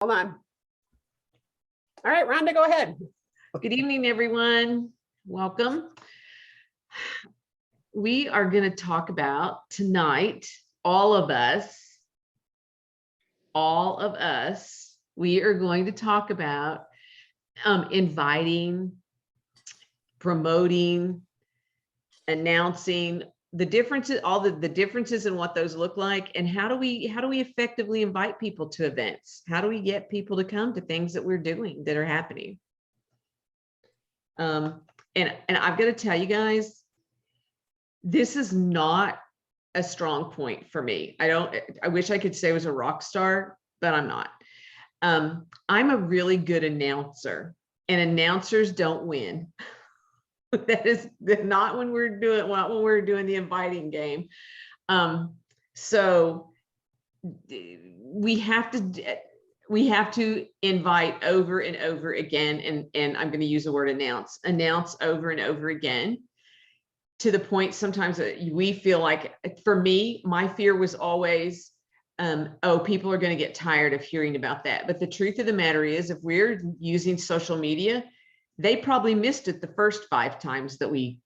Hold on. All right, Rhonda, go ahead. Good evening, everyone. Welcome. We are going to talk about tonight, all of us, we are going to talk about inviting, promoting, announcing the differences, all the differences in what those look like, and how do we effectively invite people to events? How do we get people to come to things that we're doing, that are happening? And I've got to tell you guys, this is not a strong point for me. I wish I could say I was a rock star, but I'm not. I'm a really good announcer, and announcers don't win. That is not when we're doing the inviting game. So we have to invite over and over again, and I'm going to use the word announce over and over again, to the point sometimes that we feel like, for me, my fear was always, oh, people are going to get tired of hearing about that. But the truth of the matter is, if we're using social media, they probably missed it the first 5 times that we,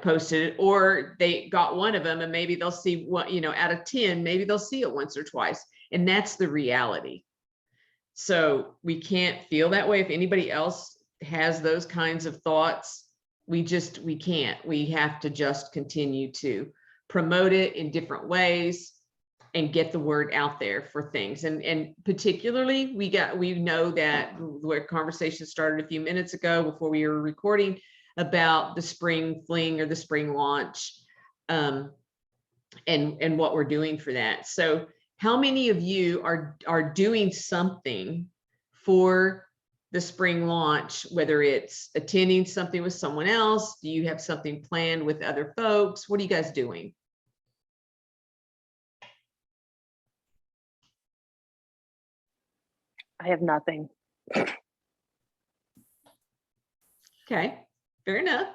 posted it, or they got one of them, and maybe they'll see what, out of 10, maybe they'll see it once or twice. And that's the reality. So we can't feel that way. If anybody else has those kinds of thoughts, we can't. We have to just continue to promote it in different ways and get the word out there for things. And particularly, we know that where conversation started a few minutes ago before we were recording about the spring fling or the spring launch, and what we're doing for that. So how many of you are doing something for the spring launch, whether it's attending something with someone else? Do you have something planned with other folks? What are you guys doing? I have nothing. Okay, fair enough.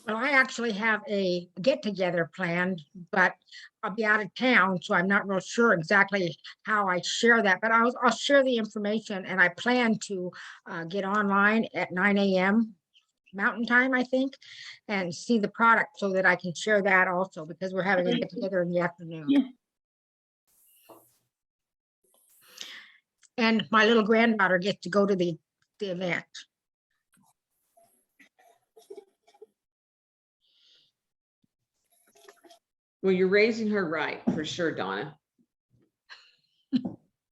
Well, I actually have a get-together planned, but I'll be out of town, so I'm not real sure exactly how I share that. But I'll share the information, and I plan to get online at 9 a.m. Mountain Time, I think, and see the product so that I can share that also, because we're having a get-together in the afternoon. Yeah. And my little granddaughter gets to go to the event. Well, you're raising her right, for sure, Donna.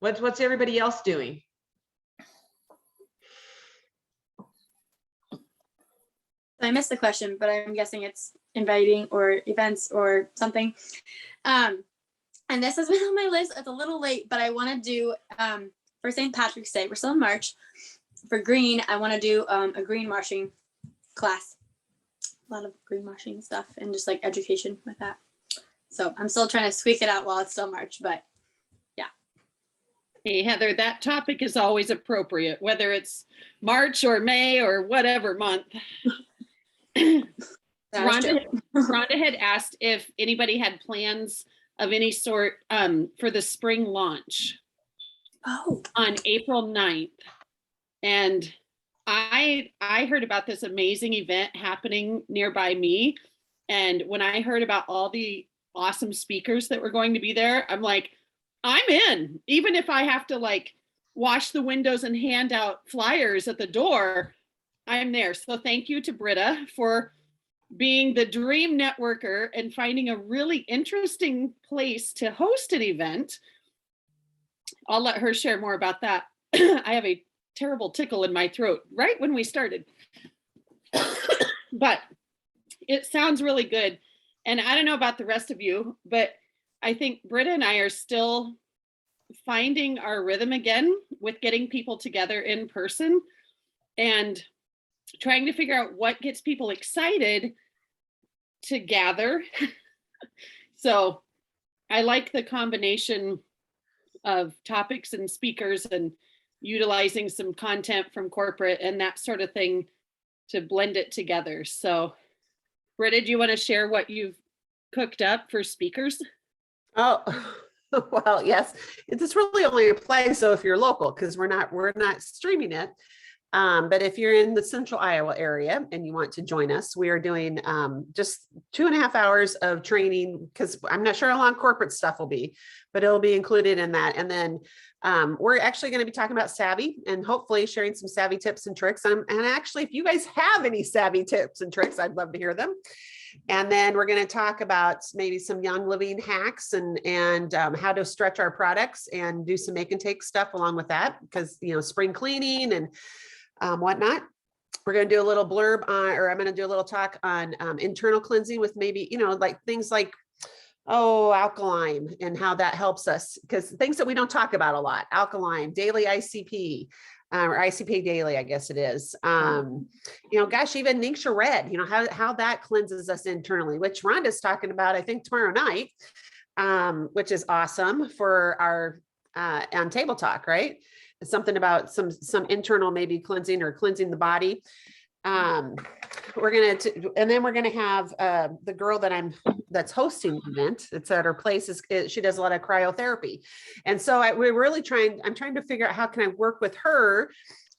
What's everybody else doing? I missed the question, but I'm guessing it's inviting or events or something. And this has been on my list. It's a little late, but I want to do for St. Patrick's Day. We're still in March. For green, I want to do a green marching class. A lot of green marching stuff and just like education with that. So I'm still trying to squeak it out while it's still March, but yeah. Hey, Heather, that topic is always appropriate, whether it's March or May or whatever month. Rhonda had asked if anybody had plans of any sort for the spring launch on April 9th. And I heard about this amazing event happening nearby me. And when I heard about all the awesome speakers that were going to be there, I'm like, I'm in, even if I have to like wash the windows and hand out flyers at the door, I'm there. So thank you to Britta for being the dream networker and finding a really interesting place to host an event. I'll let her share more about that. I have a terrible tickle in my throat right when we started, but it sounds really good. And I don't know about the rest of you, but I think Britta and I are still finding our rhythm again with getting people together in person and trying to figure out what gets people excited to gather. So I like the combination of topics and speakers and utilizing some content from corporate and that sort of thing to blend it together. So Britta, do you want to share what you've cooked up for speakers? Oh, Well, yes, this really only applies so if you're local, because we're not streaming it. But if you're in the central Iowa area and you want to join us, we are doing just 2.5 hours of training, because I'm not sure how long corporate stuff will be, but it'll be included in that. And then we're actually going to be talking about savvy and hopefully sharing some savvy tips and tricks. And actually, if you guys have any savvy tips and tricks, I'd love to hear them. And then we're going to talk about maybe some Young Living hacks and how to stretch our products and do some make and take stuff along with that, because, spring cleaning and whatnot. We're going to do a little blurb on, or I'm going to do a little talk on internal cleansing with maybe, like things like, alkaline and how that helps us, because things that we don't talk about a lot, alkaline, daily ICP, or ICP daily, I guess it is. Gosh, even Ningxia Red, how that cleanses us internally, which Rhonda's talking about, I think tomorrow night, which is awesome for our on Table Talk, right? It's something about some internal maybe cleansing or cleansing the body. We're gonna have the girl that's hosting the event. It's at her place. She does a lot of cryotherapy, and so I'm trying to figure out how can I work with her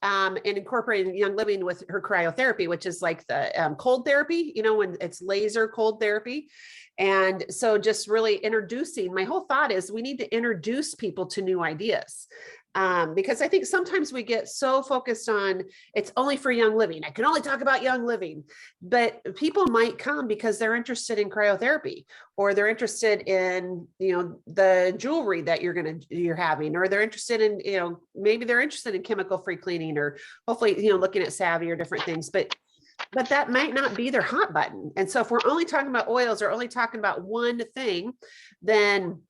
and incorporating Young Living with her cryotherapy, which is like the cold therapy. When it's laser cold therapy. And so just really introducing, my whole thought is we need to introduce people to new ideas. Because I think sometimes we get so focused on it's only for Young Living. I can only talk about Young Living, but people might come because they're interested in cryotherapy, or they're interested in, the jewelry that you're having, or they're interested in, maybe they're interested in chemical-free cleaning, or hopefully, looking at savvy or different things, but that might not be their hot button. And so if we're only talking about oils or only talking about one thing, then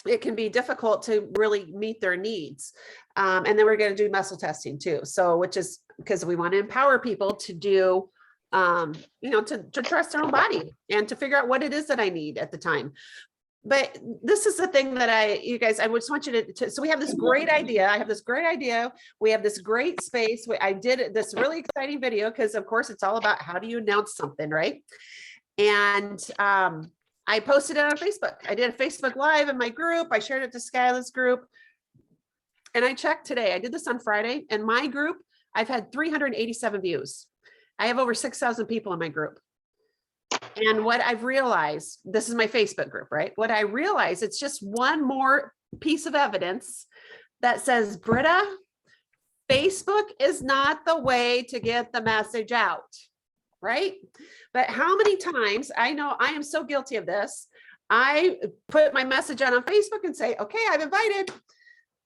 it can be difficult to really meet their needs. And then we're going to do muscle testing too. So, which is because we want to empower people to do, to trust their own body and to figure out what it is that I need at the time. But this is the thing that I just want you to, so we have this great idea. I have this great idea. We have this great space. I did this really exciting video because of course it's all about how do you announce something, right? And, I posted it on Facebook. I did a Facebook Live in my group. I shared it to Skyla's group. And I checked today. I did this on Friday. And my group, I've had 387 views. I have over 6,000 people in my group. And what I've realized, this is my Facebook group, right? What I realized, it's just one more piece of evidence that says, Britta, Facebook is not the way to get the message out. Right? But how many times, I know I am so guilty of this. I put my message out on Facebook and say, okay, I've invited,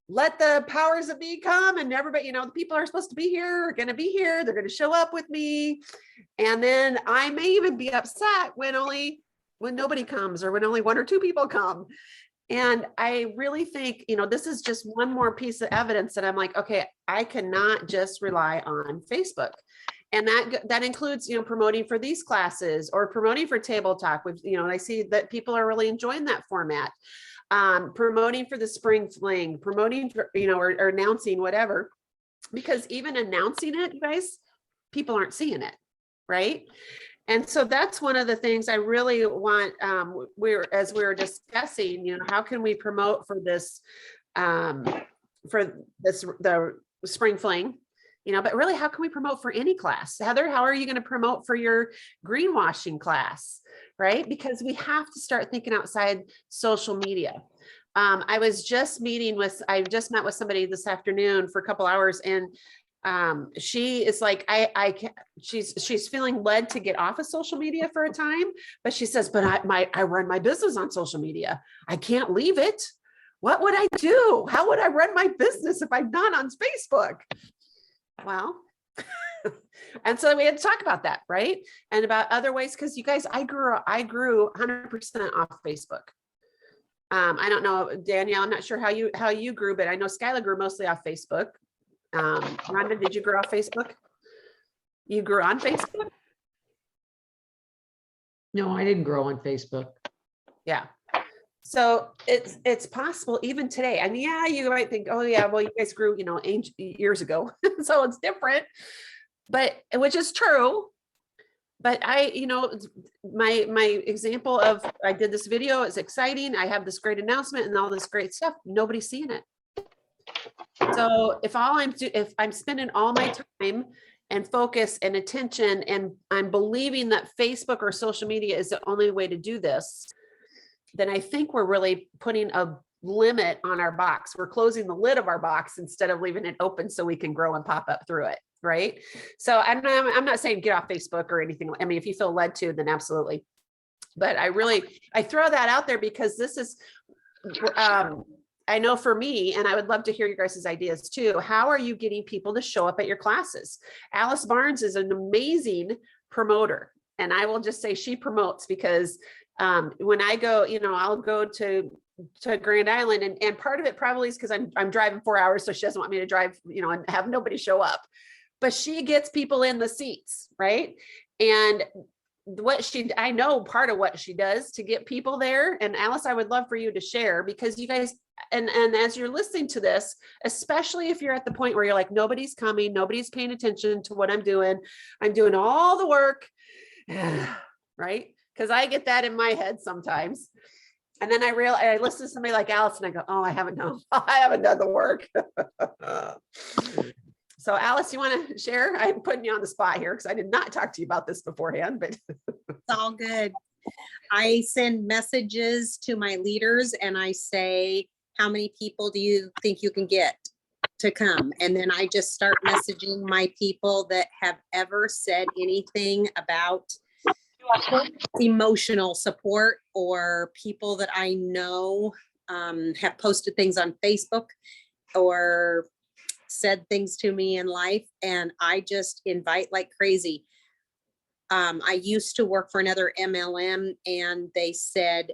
let the powers that be come, and everybody, the people are supposed to be here, are going to be here. They're going to show up with me. And then I may even be upset when nobody comes, or when only 1 or 2 people come. And I really think, this is just one more piece of evidence that I'm like, okay, I cannot just rely on Facebook. And that includes, promoting for these classes or promoting for Table Talk. I see that people are really enjoying that format. Promoting for the Spring Fling, promoting for, or announcing whatever, because even announcing it, you guys, people aren't seeing it, right? And so that's one of the things I really want. As we were discussing, how can we promote for this, the Spring Fling? But really, how can we promote for any class? Heather, how are you going to promote for your greenwashing class, right? Because we have to start thinking outside social media. I just met with somebody this afternoon for a couple hours, and she is like, she's feeling led to get off of social media for a time, but she says, but I run my business on social media. I can't leave it. What would I do? How would I run my business if I'm not on Facebook? Well, and so we had to talk about that, right? And about other ways, because you guys, I grew 100% off Facebook. I don't know, Danielle, I'm not sure how you grew, but I know Skyla grew mostly off Facebook. Rhonda, did you grow off Facebook? You grew on Facebook? No, I didn't grow on Facebook. Yeah. So it's possible even today. I mean, yeah, you might think, oh yeah, well, you guys grew, years ago, so it's different, but which is true. but my example of I did this video, it's exciting. I have this great announcement and all this great stuff. Nobody's seeing it. So if I'm spending all my time and focus and attention, and I'm believing that Facebook or social media is the only way to do this, then I think we're really putting a limit on our box. We're closing the lid of our box instead of leaving it open so we can grow and pop up through it. Right. So I'm not saying get off Facebook or anything. I mean, if you feel led to, then absolutely. But I throw that out there because this is, I know for me, and I would love to hear your guys' ideas too. How are you getting people to show up at your classes? Alice Barnes is an amazing promoter. And I will just say she promotes because when I go, I'll go to Grand Island, and part of it probably is because I'm driving 4 hours, so she doesn't want me to drive, and have nobody show up. But she gets people in the seats, right? And I know part of what she does to get people there. And Alice, I would love for you to share, because you guys, and as you're listening to this, especially if you're at the point where you're like, nobody's coming, nobody's paying attention to what I'm doing all the work, right? Because I get that in my head sometimes. And then I listen to somebody like Alice and I go, oh, I haven't done the work. So Alice, you want to share? I'm putting you on the spot here because I did not talk to you about this beforehand, but it's all good. I send messages to my leaders and I say, how many people do you think you can get to come? And then I just start messaging my people that have ever said anything about emotional support, or people that I know have posted things on Facebook or said things to me in life, and I just invite like crazy. I used to work for another MLM and they said,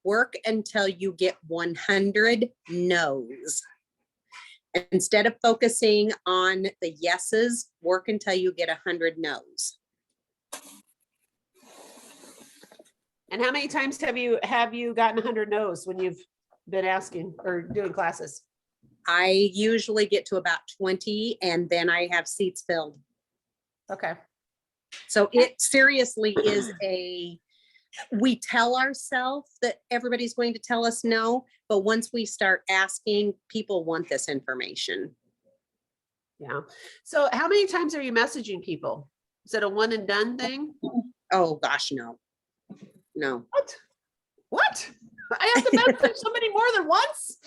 work until you get 100 no's. Instead of focusing on the yeses, work until you get 100 no's. And how many times have you gotten 100 no's when you've been asking or doing classes? I usually get to about 20 and then I have seats filled. Okay. So it seriously is we tell ourselves that everybody's going to tell us no, but once we start asking, people want this information. Yeah. So how many times are you messaging people? Is it a one and done thing? Oh gosh, no. No. What? I have to message somebody more than once?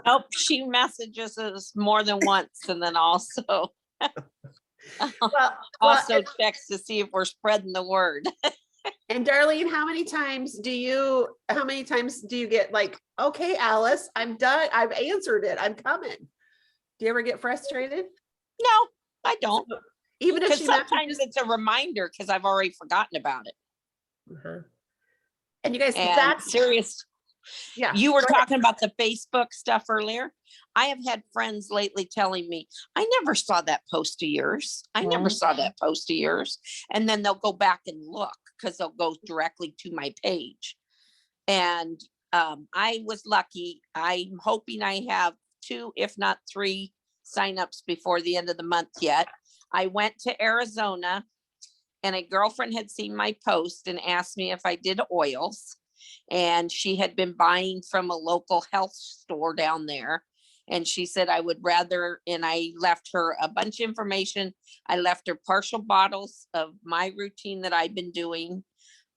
Nope, she messages us more than once, and then also checks to see if we're spreading the word. And Darlene, how many times do you get like, okay, Alice, I'm done. I've answered it. I'm coming. Do you ever get frustrated? No, I don't. Even if she sometimes it's a reminder because I've already forgotten about it. Uh-huh. And you guys, that's serious. Yeah. You were talking about the Facebook stuff earlier. I have had friends lately telling me, I never saw that post of yours. I never saw that post of yours. And then they'll go back and look because they'll go directly to my page. And I was lucky. I'm hoping I have 2, if not 3 signups before the end of the month yet. I went to Arizona and a girlfriend had seen my post and asked me if I did oils. And she had been buying from a local health store down there. And she said, I would rather, and I left her a bunch of information. I left her partial bottles of my routine that I've been doing.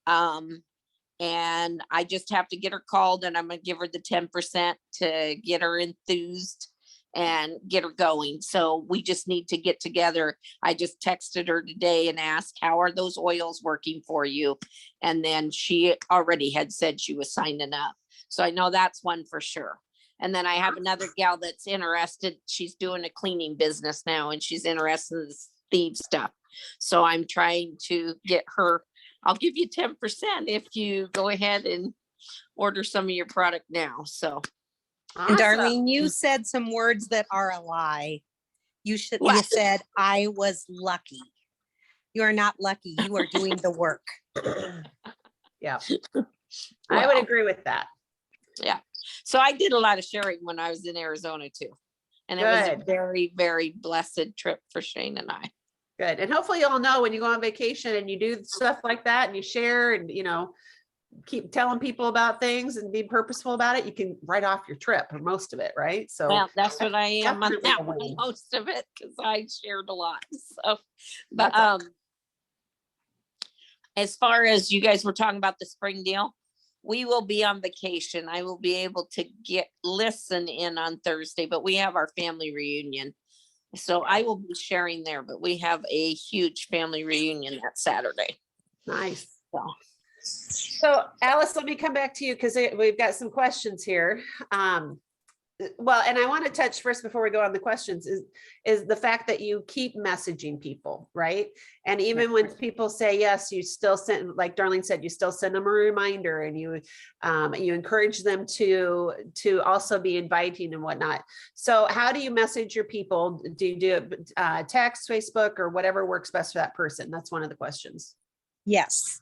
And I just have to get her called and I'm going to give her the 10% to get her enthused and get her going. So we just need to get together. I just texted her today and asked, how are those oils working for you? And then she already had said she was signing up. So I know that's one for sure. And then I have another gal that's interested. She's doing a cleaning business now and she's interested in this theme stuff. So I'm trying to get her. I'll give you 10% if you go ahead and order some of your product now. So. Awesome. And Darlene, you said some words that are a lie. You said, I was lucky. You are not lucky. You are doing the work. Yeah. I would agree with that. Yeah. So I did a lot of sharing when I was in Arizona too. And it was a very, very blessed trip for Shane and I. Good. And hopefully you all know when you go on vacation and you do stuff like that and you share and, keep telling people about things and be purposeful about it, you can write off your trip or most of it, right? So Well, that's what I am on definitely a that one, win. most of it, because I shared a lot. So, but That's as far as you guys were talking about the spring deal, we will be on vacation. I will be able to listen in on Thursday, but we have our family reunion. So I will be sharing there, but we have a huge family reunion that Saturday. nice. So. So Alice, let me come back to you because we've got some questions here. Well, and I want to touch first before we go on the questions is the fact that you keep messaging people, right? And even when people say yes, you still send, like Darlene said, you still send them a reminder, and you encourage them to also be inviting and whatnot. So how do you message your people? Do you do text, Facebook, or whatever works best for that person? That's one of the questions. Yes.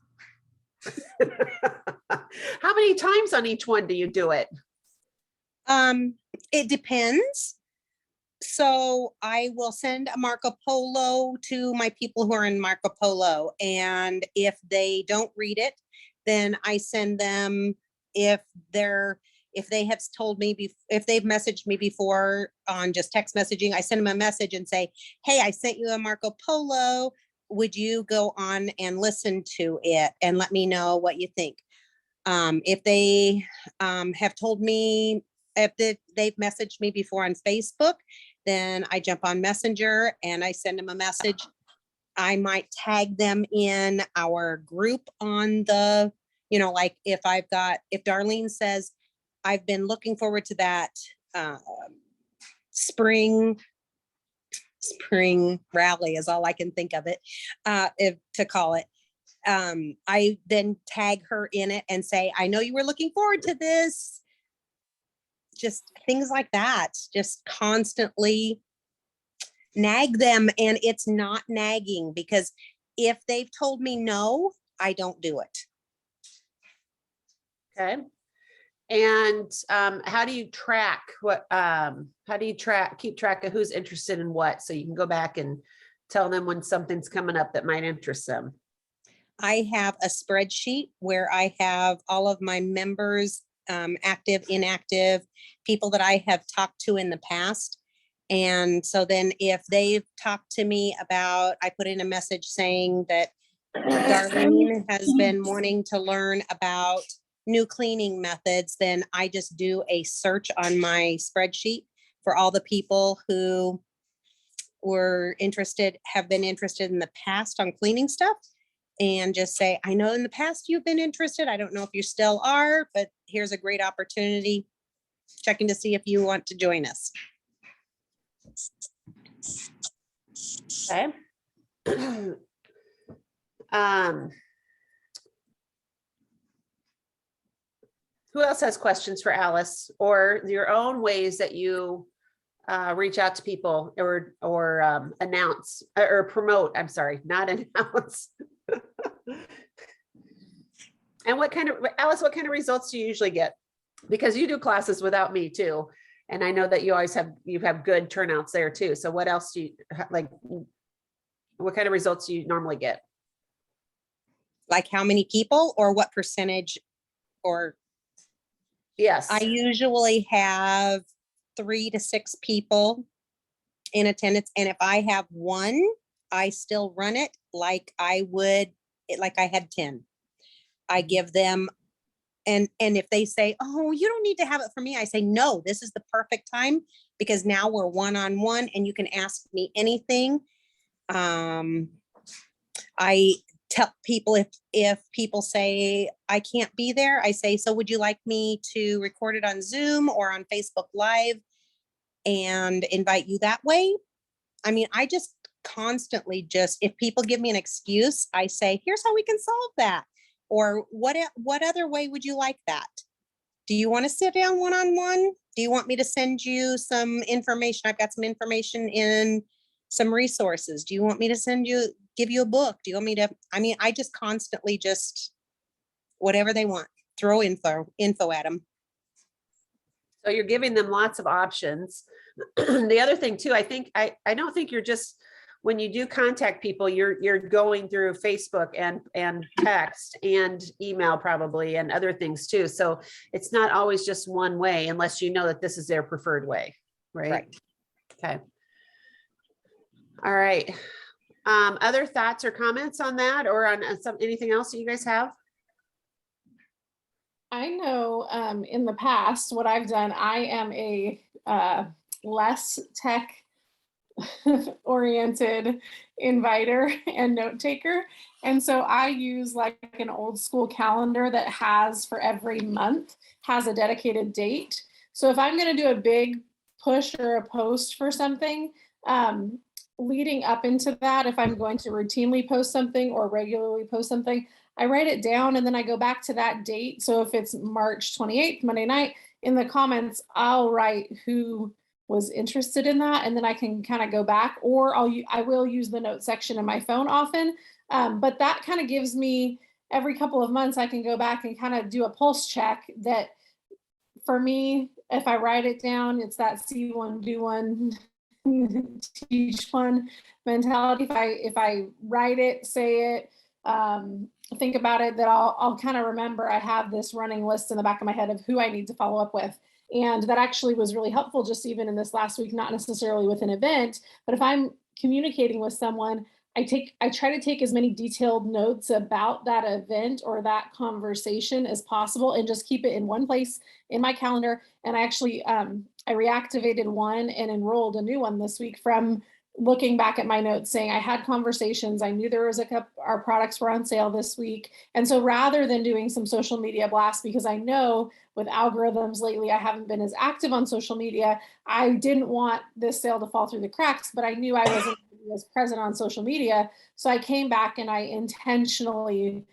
How many times on each one do you do it? It depends. So I will send a Marco Polo to my people who are in Marco Polo. And if they don't read it, then I send them, if they have told me, if they've messaged me before on just text messaging, I send them a message and say, hey, I sent you a Marco Polo. Would you go on and listen to it and let me know what you think? If they have told me, if they've messaged me before on Facebook, then I jump on Messenger and I send them a message. I might tag them in our group on the, like if Darlene says, I've been looking forward to that spring rally is all I can think of it, to call it. I then tag her in it and say, I know you were looking forward to this. Just things like that, just constantly nag them. And it's not nagging, because if they've told me no, I don't do it. Okay. And how do you track keep track of who's interested in what, so you can go back and tell them when something's coming up that might interest them? I have a spreadsheet where I have all of my members, active, inactive, people that I have talked to in the past. And so then if they've talked to me about, I put in a message saying that Darlene has been wanting to learn about new cleaning methods, then I just do a search on my spreadsheet for all the people who have been interested in the past on cleaning stuff. And just say, I know in the past you've been interested. I don't know if you still are, but here's a great opportunity. Checking to see if you want to join us. Okay. Who else has questions for Alice, or your own ways that you reach out to people or announce or promote? I'm sorry, not announce. And Alice, what kind of results do you usually get? Because you do classes without me too. And I know that you have good turnouts there too. So what else do you like? What kind of results do you normally get? Like how many people or what percentage? Or Yes. I usually have 3 to 6 people in attendance. And if I have one, I still run it like I had 10. I give them, and if they say, oh, you don't need to have it for me, I say, no, this is the perfect time, because now we're one-on-one and you can ask me anything. I tell people, if people say I can't be there, I say, so would you like me to record it on Zoom or on Facebook Live and invite you that way? I mean, I just constantly if people give me an excuse, I say, here's how we can solve that. Or what other way would you like that? Do you want to sit down one-on-one? Do you want me to send you some information? I've got some information in some resources. Do you want me to give you a book? Do you want me to, I just constantly whatever they want, throw info at them. So you're giving them lots of options. The other thing too, I don't think you're just when you do contact people, you're going through Facebook and text and email probably and other things too. So it's not always just one way unless you know that this is their preferred way, right? Right. Okay. All right. Other thoughts or comments on that, or on anything else that you guys have? I know in the past, what I've done, I am a less tech oriented inviter and note taker. And so I use like an old school calendar that has for every month has a dedicated date. So if I'm going to do a big push or a post for something, leading up into that, if I'm going to routinely post something or regularly post something, I write it down and then I go back to that date. So if it's March 28th, Monday night, in the comments, I'll write who was interested in that, and then I can kind of go back, or I will use the note section in my phone often. But that kind of gives me, every couple of months, I can go back and kind of do a pulse check that for me, if I write it down, it's that see one, do one, teach one mentality. If I write it, say it, think about it, that I'll kind of remember I have this running list in the back of my head of who I need to follow up with. And that actually was really helpful just even in this last week, not necessarily with an event, but if I'm communicating with someone, I try to take as many detailed notes about that event or that conversation as possible and just keep it in one place in my calendar. And I actually, I reactivated one and enrolled a new one this week from looking back at my notes saying I had conversations, I knew there was a couple, our products were on sale this week. And so rather than doing some social media blasts, because I know with algorithms lately, I haven't been as active on social media, I didn't want this sale to fall through the cracks, but I knew I wasn't as present on social media. So I came back and I intentionally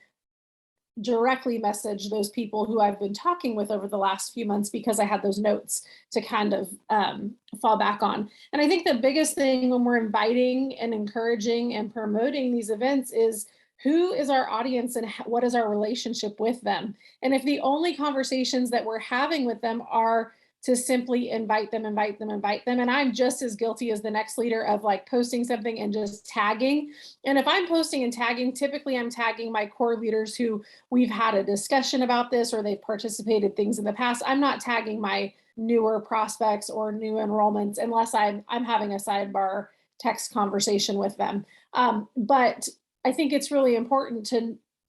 directly message those people who I've been talking with over the last few months because I had those notes to kind of fall back on. And I think the biggest thing when we're inviting and encouraging and promoting these events is who is our audience and what is our relationship with them? And if the only conversations that we're having with them are to simply invite them, and I'm just as guilty as the next leader of like posting something and just tagging. And if I'm posting and tagging, typically I'm tagging my core leaders who we've had a discussion about this or they've participated things in the past. I'm not tagging my newer prospects or new enrollments unless I'm having a sidebar text conversation with them. But I think it's really important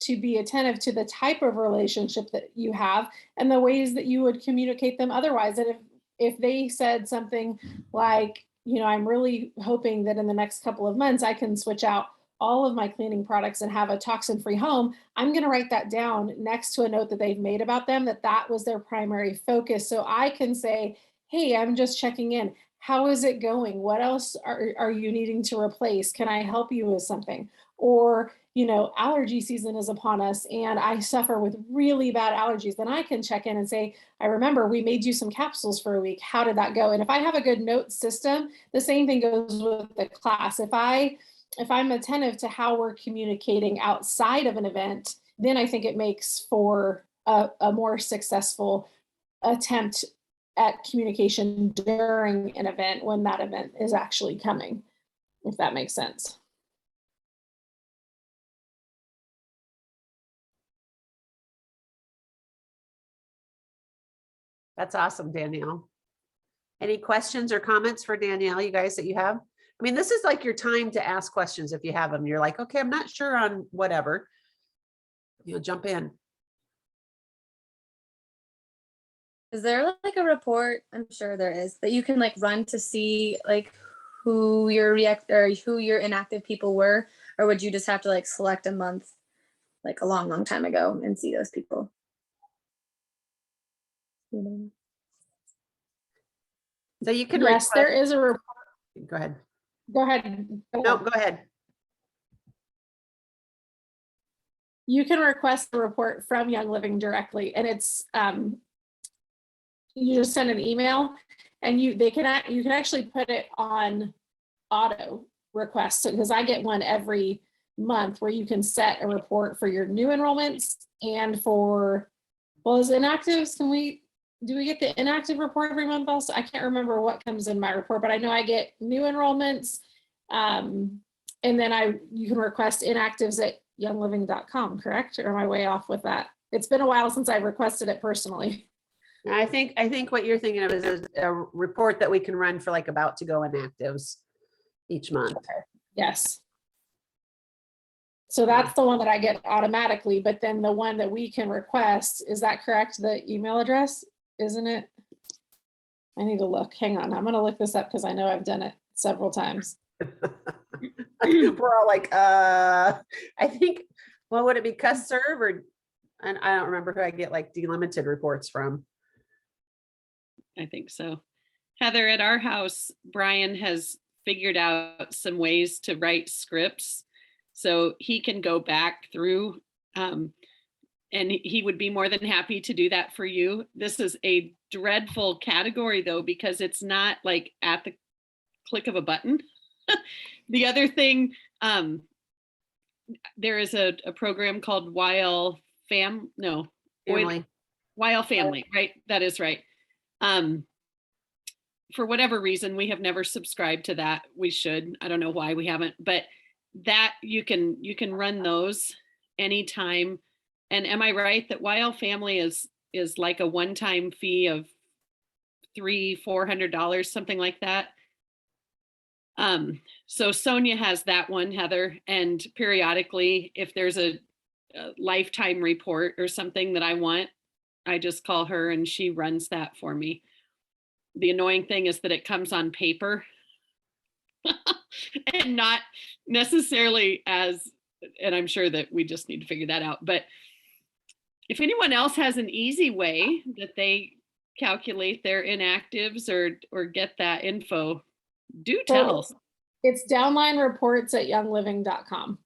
to be attentive to the type of relationship that you have and the ways that you would communicate them otherwise. And if they said something like, you know, I'm really hoping that in the next couple of months, I can switch out all of my cleaning products and have a toxin-free home, I'm going to write that down next to a note that they've made about them, that was their primary focus. So I can say, hey, I'm just checking in. How is it going? What else are you needing to replace? Can I help you with something? Or, you know, allergy season is upon us and I suffer with really bad allergies. Then I can check in and say, I remember we made you some capsules for a week. How did that go? And if I have a good note system, the same thing goes with the class. If I'm attentive to how we're communicating outside of an event, then I think it makes for a more successful attempt at communication during an event when that event is actually coming, if that makes sense. That's awesome, Danielle. Any questions or comments for Danielle, you guys, that you have? I mean, this is like your time to ask questions if you have them. You're like, okay, I'm not sure on whatever. You'll jump in. Is there like a report? I'm sure there is, that you can like run to see like who your inactive people were, or would you just have to like select a month, like a long time ago, and see those people? So you can Yes, there is a report. Go ahead. Go ahead. No, go ahead. You can request a report from Young Living directly, and it's you just send an email, and you can actually put it on auto request. So because I get one every month where you can set a report for your new enrollments and for, well, as inactives, do we get the inactive report every month also? I can't remember what comes in my report, but I know I get new enrollments, And then you can request inactives at youngliving.com, correct? Or am I way off with that? It's been a while since I've requested it personally. I think what you're thinking of is a report that we can run for like about to go inactives each month. Yes. So that's the one that I get automatically, but then the one that we can request, is that correct? The email address, isn't it? I need to look. Hang on. I'm going to look this up because I know I've done it several times. We're all like, I think, what would it be? Serve or, and I don't remember who I get like delimited reports from. I think so. Heather, at our house, Brian has figured out some ways to write scripts so he can go back through, and he would be more than happy to do that for you. This is a dreadful category though, because it's not like at the click of a button. The other thing, there is a program called Family. YL Family, right? That is right. For whatever reason, we have never subscribed to that. We should. I don't know why we haven't, but that you can run those anytime. And am I right that YL Family is like a one-time fee of $300-400, something like that? So Sonia has that one, Heather, and periodically, if there's a lifetime report or something that I want, I just call her and she runs that for me. The annoying thing is that it comes on paper and not necessarily as, and I'm sure that we just need to figure that out. But if anyone else has an easy way that they calculate their inactives or get that info, do tell. It's Downline Reports at youngliving.com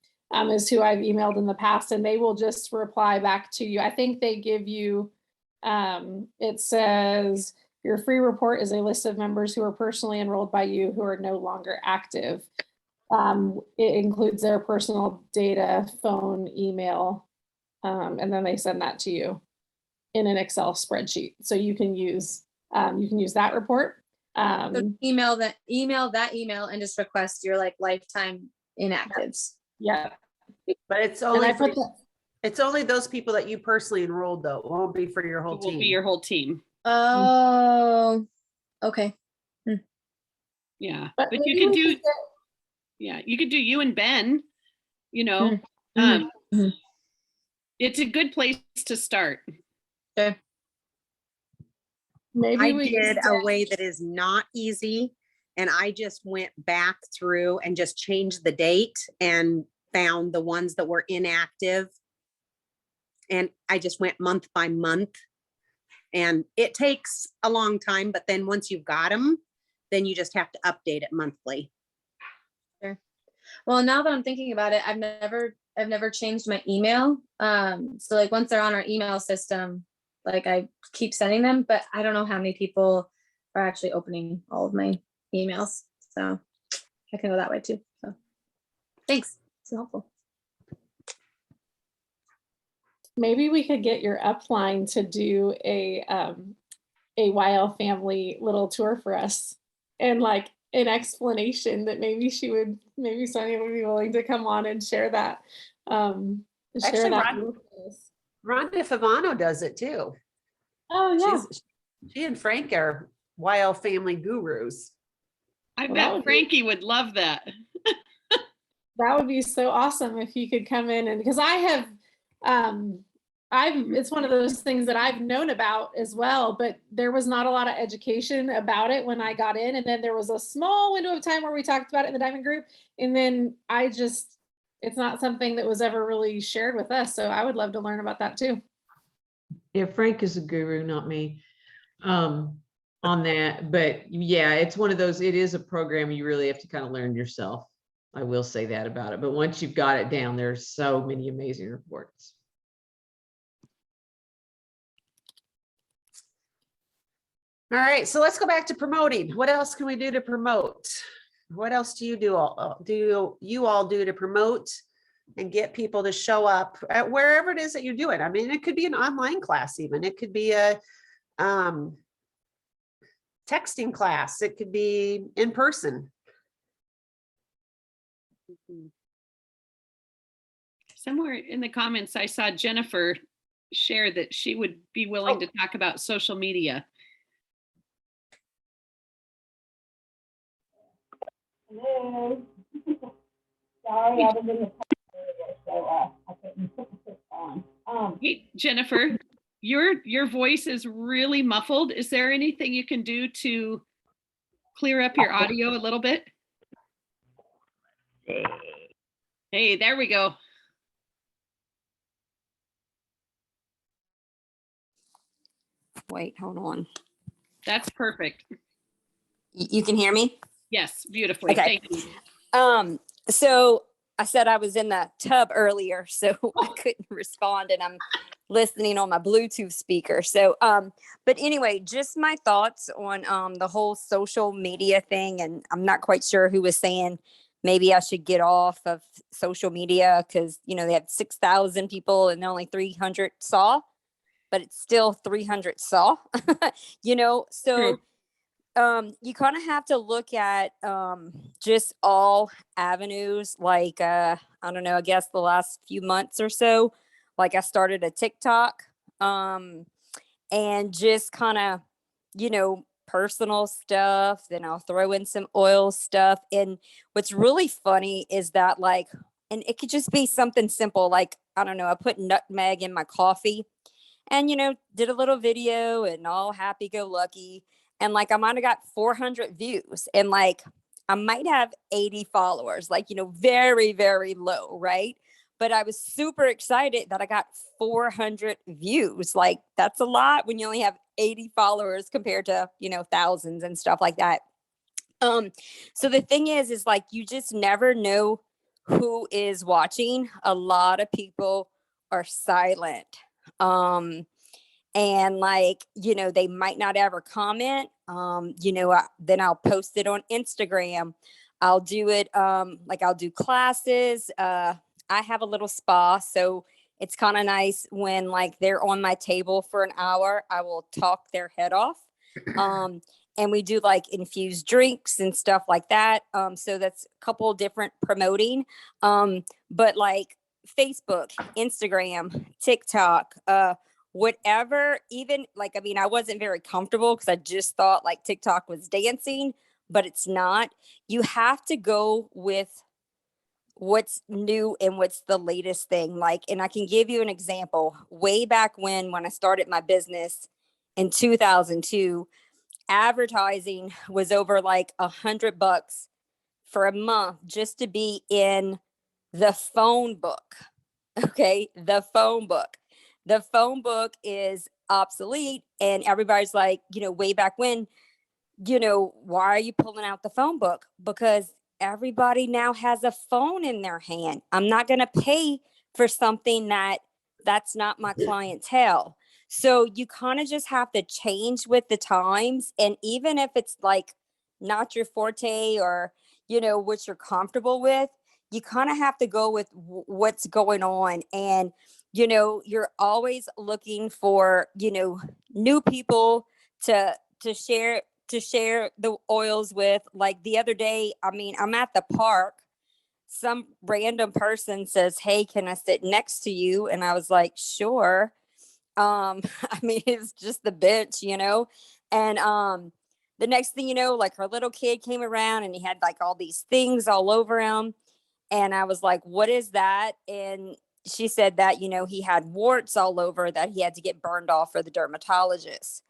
is who I've emailed in the past, and they will just reply back to you. I think they give you, it says, your free report is a list of members who are personally enrolled by you who are no longer active. It includes their personal data, phone, email, and then they send that to you in an Excel spreadsheet. So you can use that report. So email that email and just request your like lifetime inactives. Yeah. But it's only those people that you personally enrolled though. It won't be for your whole It team. will be your whole team. Oh, okay. Yeah, but you can do, you could do you and Ben, it's a good place to start. Okay. Maybe I we did a way that is not easy. And I just went back through and just changed the date and found the ones that were inactive. And I just went month by month. And it takes a long time, but then once you've got them, then you just have to update it monthly. Sure. Well, now that I'm thinking about it, I've never changed my email. So like once they're on our email system, like I keep sending them, but I don't know how many people are actually opening all of my emails. So I can go that way too. So thanks. It's helpful. Maybe we could get your upline to do a YL Family little tour for us and like an explanation that maybe Sonia would be willing to come on and share that. Actually, Rhonda Favano does it too. Oh yeah. She and Frank are YL Family gurus. I bet Frankie would love that. That would be so awesome if you could come in, and because I have it's one of those things that I've known about as well, but there was not a lot of education about it when I got in. And then there was a small window of time where we talked about it in the Diamond group. And then it's not something that was ever really shared with us. So I would love to learn about that too. Yeah, Frank is a guru, not me, on that. But yeah, it's one of those, it is a program you really have to kind of learn yourself. I will say that about it. But once you've got it down, there's so many amazing reports. All right, so let's go back to promoting. What else can we do to promote? What else do you all do to promote and get people to show up at wherever it is that you're doing? I mean, it could be an online class even. It could be a texting class. It could be in person. Mhm. Somewhere in the comments, I saw Jennifer share that she would be willing to talk about social media. Hello. Sorry, I was in the car earlier, so I couldn't put this on. Hey, Jennifer, your voice is really muffled. Is there anything you can do to clear up your audio a little bit? Hey, there we go. Wait, hold on. That's perfect. You can hear me? Yes, beautifully. Okay. Thank you. So I said I was in the tub earlier, so I couldn't respond, and I'm listening on my Bluetooth speaker. So, but anyway, just my thoughts on the whole social media thing, and I'm not quite sure who was saying maybe I should get off of social media because they had 6,000 people and only 300 saw, but it's still 300 saw, so. True. You kind of have to look at just all avenues. Like I don't know, I guess the last few months or so, like I started a TikTok, and just kind of personal stuff. Then I'll throw in some oil stuff. And what's really funny is that, like, and it could just be something simple, like, I don't know, I put nutmeg in my coffee and did a little video and all happy go lucky, and like I might have got 400 views, and like I might have 80 followers, like very, very low, right? But I was super excited that I got 400 views. Like that's a lot when you only have 80 followers compared to thousands and stuff like that. So the thing is like you just never know who is watching. A lot of people are silent. And like they might not ever comment. Then I'll post it on Instagram. I'll do it like I'll do classes. I have a little spa, so it's kind of nice when like they're on my table for an hour. I will talk their head off. And we do like infused drinks and stuff like that. So that's a couple different promoting. But like Facebook, Instagram, TikTok, whatever, even like, I mean, I wasn't very comfortable because I just thought like TikTok was dancing, but it's not. You have to go with what's new and what's the latest thing. Like, and I can give you an example. Way back when I started my business in 2002, advertising was over like $100 for a month just to be in the phone book. Okay, the phone book. The phone book is obsolete, and everybody's like, way back when, why are you pulling out the phone book? Because everybody now has a phone in their hand. I'm not going to pay for something that's not my clientele. So you kind of just have to change with the times. And even if it's like not your forte or, what you're comfortable with, you kind of have to go with what's going on. And you're always looking for new people to share the oils with. Like the other day, I mean, I'm at the park, some random person says, "Hey, can I sit next to you?" And I was like, "Sure." I mean, it's just the bench, and the next thing you know, like her little kid came around and he had like all these things all over him. And I was like, "What is that?" And she said that, he had warts all over that he had to get burned off for the dermatologist.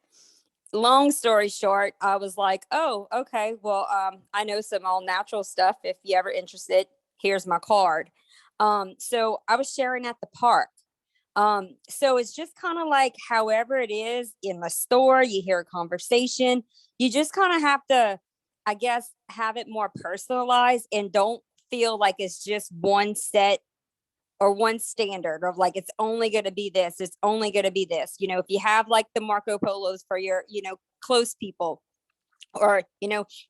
Long story short, I was like, "Oh, okay. Well, I know some all natural stuff. If you ever interested, here's my card." So I was sharing at the park. So it's just kind of like however it is in the store, you hear a conversation, you just kind of have to, I guess, have it more personalized and don't feel like it's just one set or one standard of like, it's only going to be this, it's only going to be this. If you have like the Marco Polos for your, close people, or,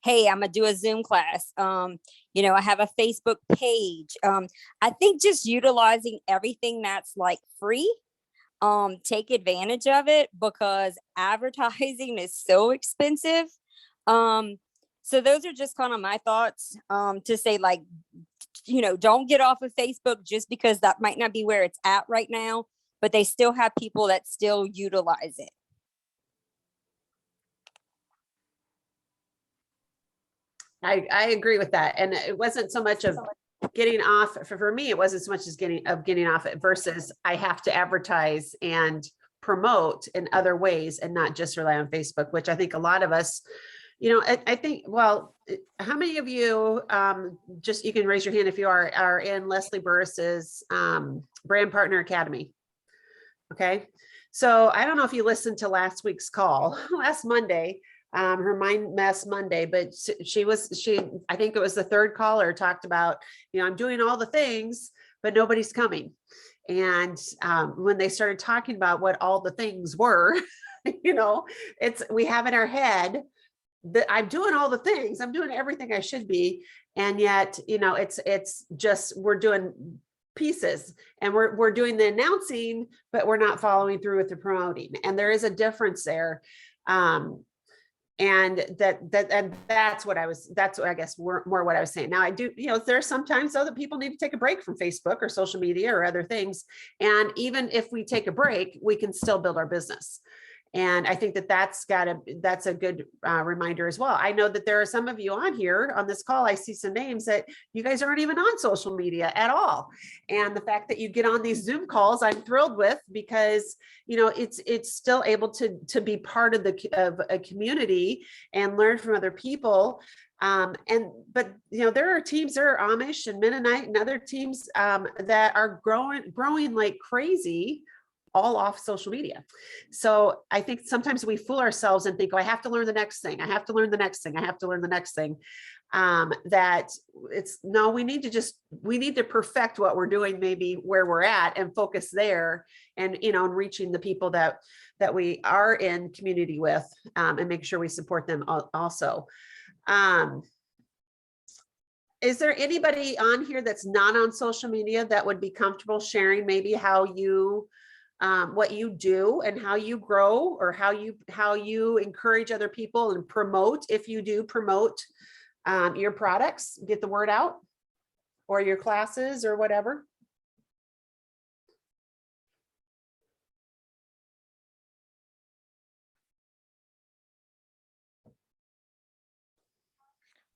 hey, I'm gonna do a Zoom class. I have a Facebook page. I think just utilizing everything that's like free, take advantage of it because advertising is so expensive. So those are just kind of my thoughts, to say like, don't get off of Facebook just because that might not be where it's at right now, but they still have people that still utilize it. I agree with that. And it wasn't so much of getting off, for me, it wasn't so much as getting off it versus I have to advertise and promote in other ways and not just rely on Facebook, which I think a lot of us, I think, well, how many of you, just, you can raise your hand if you are in Leslie Burris's Brand Partner Academy. Okay. So I don't know if you listened to last week's call, last Monday, her Mind Mess Monday, but I think it was the third caller talked about, I'm doing all the things, but nobody's coming. And when they started talking about what all the things were, we have in our head that I'm doing all the things, I'm doing everything I should be. And yet, it's just, we're doing pieces and we're doing the announcing, but we're not following through with the promoting. And there is a difference there. And that's what I guess more what I was saying. Now I do, there are sometimes though that people need to take a break from Facebook or social media or other things. And even if we take a break, we can still build our business. And I think that's a good reminder as well. I know that there are some of you on here on this call. I see some names that you guys aren't even on social media at all. And the fact that you get on these Zoom calls, I'm thrilled with, because it's still able to be part of a community and learn from other people. But there are teams, there are Amish and Mennonite and other teams that are growing like crazy, all off social media. So I think sometimes we fool ourselves and think, oh, I have to learn the next thing. I have to learn the next thing. I have to learn the next thing. That it's no, we need to perfect what we're doing, maybe where we're at, and focus there, and and reaching the people that we are in community with, and make sure we support them also. Is there anybody on here that's not on social media that would be comfortable sharing maybe how you what you do and how you grow, or how you encourage other people and promote, if you do promote your products, get the word out, or your classes or whatever?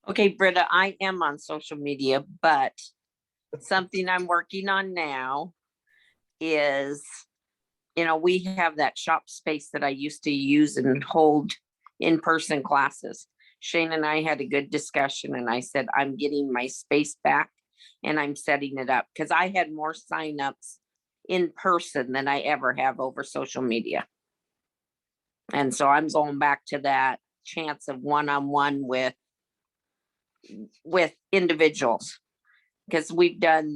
Okay, Britta, I am on social media, but something I'm working on now is, we have that shop space that I used to use and hold in-person classes. Shane and I had a good discussion, and I said, I'm getting my space back and I'm setting it up, because I had more signups in person than I ever have over social media. And so I'm going back to that chance of one-on-one with individuals, because we've done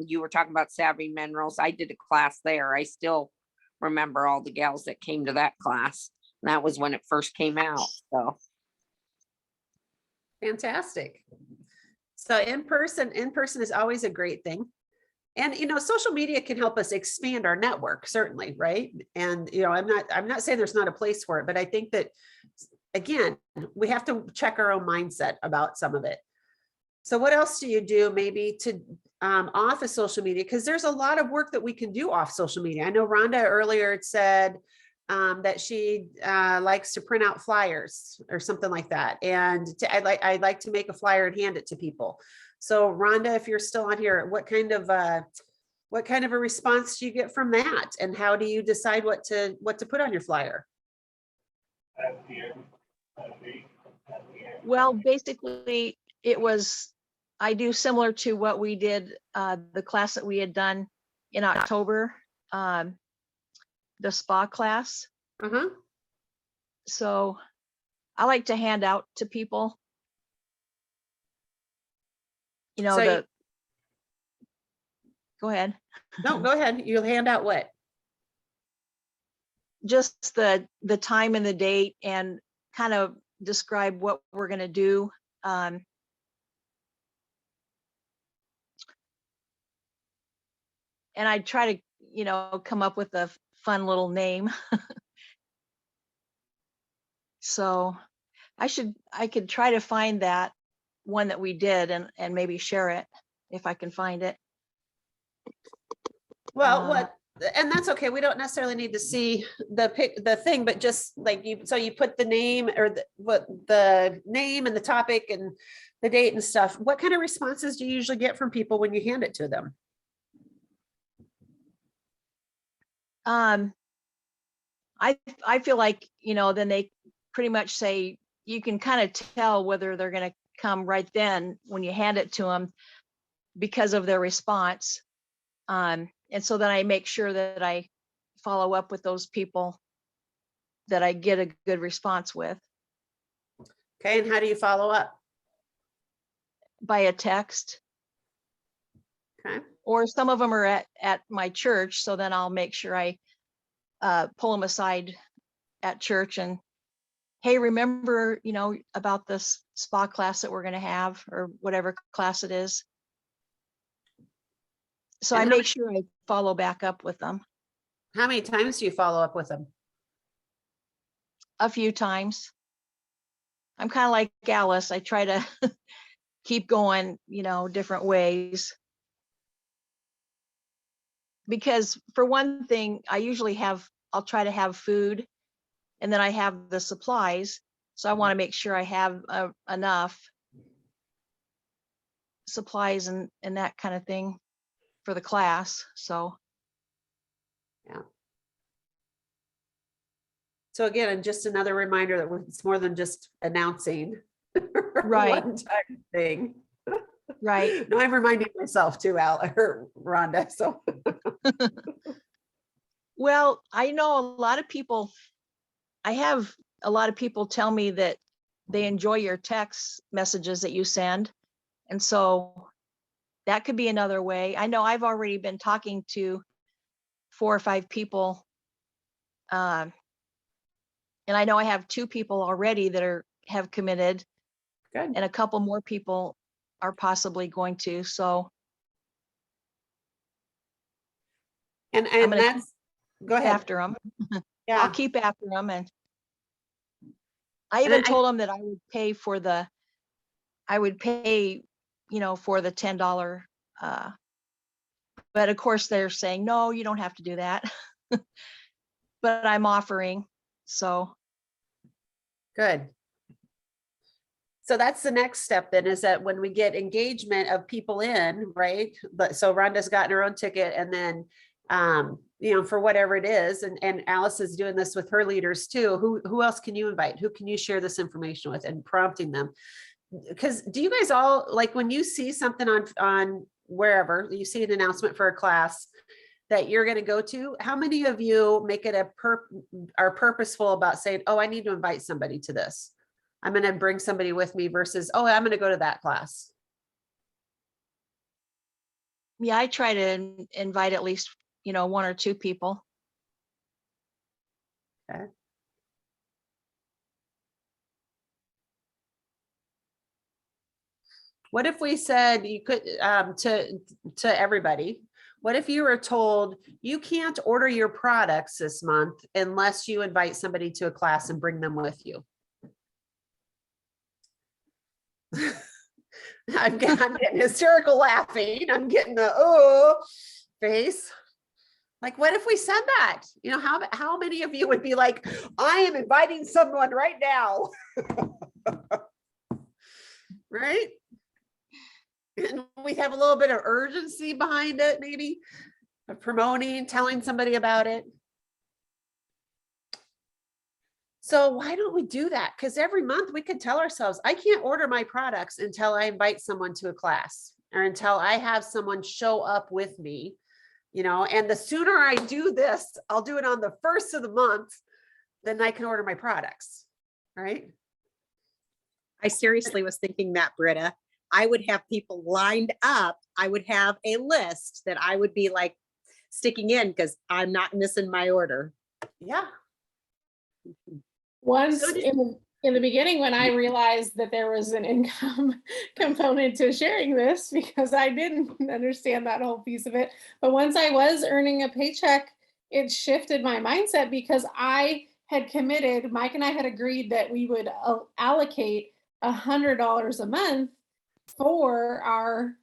you were talking about Savvy Minerals. I did a class there. I still remember all the gals that came to that class. And that was when it first came out. So fantastic. So in person is always a great thing. And social media can help us expand our network, certainly, right? And I'm not saying there's not a place for it, but I think that, again, we have to check our own mindset about some of it. So what else do you do maybe to off of social media? Because there's a lot of work that we can do off social media. I know Rhonda earlier had said that she likes to print out flyers or something like that. And I'd like to make a flyer and hand it to people. So Rhonda, if you're still on here, what kind of a response do you get from that? And how do you decide what to put on your flyer? Well, basically I do similar to what we did, the class that we had done in October, the spa class. So I like to hand out to people, go ahead. No, go ahead. You'll hand out what? Just the time and the date, and kind of describe what we're going to do. And I try to, come up with a fun little name. So I could try to find that one that we did and maybe share it. if I can find it. Well, and that's okay. We don't necessarily need to see the thing, but just like so you put the name or the name and the topic and the date and stuff. What kind of responses do you usually get from people when you hand it to them? I feel like, then they pretty much say, you can kind of tell whether they're going to come right then when you hand it to them because of their response. And so then I make sure that I follow up with those people that I get a good response with. Okay, and how do you follow up? By a text. Okay. Or some of them are at my church, so then I'll make sure I pull them aside at church and, hey, remember, about this spa class that we're going to have, or whatever class it is. So And I how make sure I follow back up with them. How many times do you follow up with them? A few times. I'm kind of like Alice. I try to keep going, different ways. Because for one thing, I'll try to have food, and then I have the supplies. So I want to make sure I have enough supplies and that kind of thing for the class. So. Yeah. So again, and just another reminder that it's more than just announcing. Right. One time thing. Right. No, I'm reminding myself too, Rhonda. So. Well, I know I have a lot of people tell me that they enjoy your text messages that you send. And so that could be another way. I know I've already been talking to 4 or 5 people. And I know I have 2 people already that have committed. Good. And a couple more people are possibly going to. So. And that's, go ahead. After them. Yeah. I'll keep after them. And I even told them that I would pay for the $10. But of course they're saying, no, you don't have to do that. But I'm offering. So. Good. So that's the next step then, is that when we get engagement of people in, right? But so Rhonda's gotten her own ticket, and then for whatever it is, and Alice is doing this with her leaders too. Who else can you invite? Who can you share this information with, and prompting them? Because do you guys all, like, when you see something on wherever you see an announcement for a class that you're going to go to, how many of you make it are purposeful about saying, oh, I need to invite somebody to this, I'm going to bring somebody with me, versus, oh, I'm going to go to that class? Yeah, I try to invite at least, 1 or 2 people. Okay. What if we said you could, to everybody, what if you were told you can't order your products this month unless you invite somebody to a class and bring them with you? I'm getting hysterical laughing. I'm getting the face. Like, what if we said that? How many of you would be like, I am inviting someone right now? Right? And we have a little bit of urgency behind it, maybe, of promoting, telling somebody about it. So why don't we do that? Because every month we could tell ourselves, I can't order my products until I invite someone to a class, or until I have someone show up with me, and the sooner I do this, I'll do it on the 1st of the month, then I can order my products, right? I seriously was thinking that, Britta. I would have people lined up. I would have a list that I would be like sticking in, because I'm not missing my order. Yeah. Once in the beginning, when I realized that there was an income component to sharing this, because I didn't understand that whole piece of it. But once I was earning a paycheck, it shifted my mindset, because I had committed, Mike and I had agreed that we would allocate $100 a month for our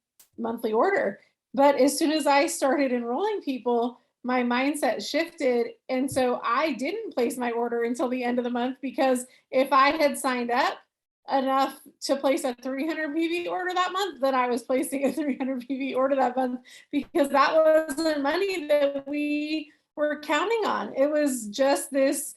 monthly order. But as soon as I started enrolling people, my mindset shifted. And so I didn't place my order until the end of the month, because if I had signed up enough to place a 300 PV order that month, then I was placing a 300 PV order that month, because that wasn't money that we were counting on. It was just this,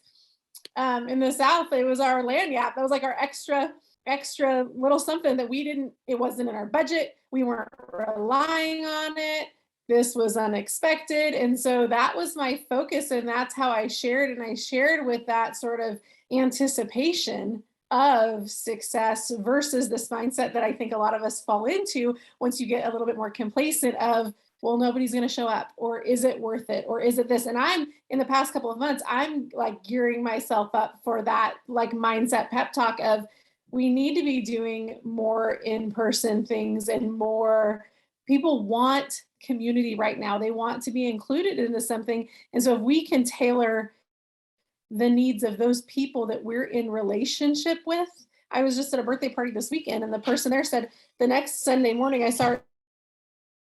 in the South, it was our land yap. That was like our extra little something that we didn't, it wasn't in our budget. We weren't relying on it. This was unexpected. And so that was my focus. And that's how I shared. And I shared with that sort of anticipation of success versus this mindset that I think a lot of us fall into once you get a little bit more complacent of, well, nobody's going to show up, or is it worth it? Or is it this? And I'm, in the past couple of months, I'm like gearing myself up for that like mindset pep talk of, we need to be doing more in-person things, and more people want community right now. They want to be included into something. And so if we can tailor the needs of those people that we're in relationship with. I was just at a birthday party this weekend, and the person there said, the next Sunday morning I saw her